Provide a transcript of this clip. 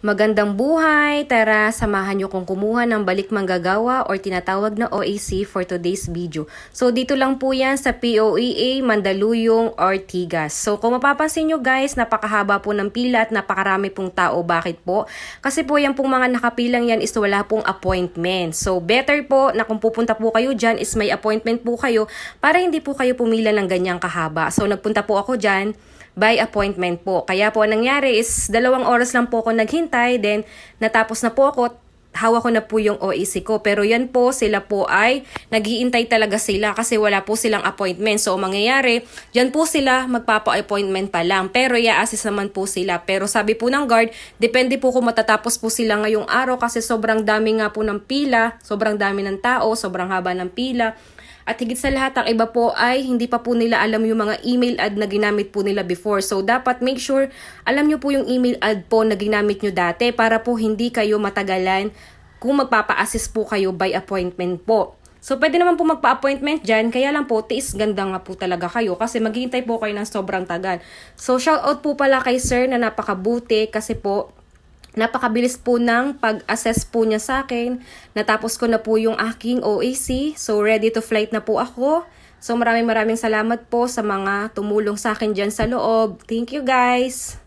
Magandang buhay! Tara, samahan nyo kong kumuha ng balik manggagawa or tinatawag na OAC for today's video. So, dito lang po yan sa POEA, Mandaluyong, Ortigas. So, kung mapapansin nyo guys, napakahaba po ng pila at napakarami pong tao. Bakit po? Kasi po yan pong mga nakapilang yan is wala pong appointment. So, better po na kung pupunta po kayo dyan is may appointment po kayo para hindi po kayo pumila ng ganyang kahaba. So, nagpunta po ako dyan by appointment po. Kaya po ang nangyari is 2 oras lang po ako naghintay, then natapos na po ako, hawak ko na po yung OAC ko. Pero yan po, sila po ay naghihintay talaga sila kasi wala po silang appointment. So, mangyayari, dyan po sila magpapa-appointment pa lang. Pero i-assist naman po sila. Pero sabi po ng guard, depende po kung matatapos po sila ngayong araw kasi sobrang dami nga po ng pila, sobrang dami ng tao, sobrang haba ng pila. At higit sa lahat, ang iba po ay hindi pa po nila alam yung mga email ad na ginamit po nila before. So, dapat make sure alam nyo po yung email ad po na ginamit nyo dati para po hindi kayo matagalan kung magpapa-assist po kayo by appointment po. So, pwede naman po magpa-appointment dyan, kaya lang po, tiis ganda nga po talaga kayo kasi maghihintay po kayo ng sobrang tagal. So, shoutout po pala kay sir na napakabuti kasi po, napakabilis po ng pag-assess po niya sa akin. Natapos ko na po yung aking OAC. So, ready to flight na po ako. So, maraming salamat po sa mga tumulong sa akin dyan sa loob. Thank you guys!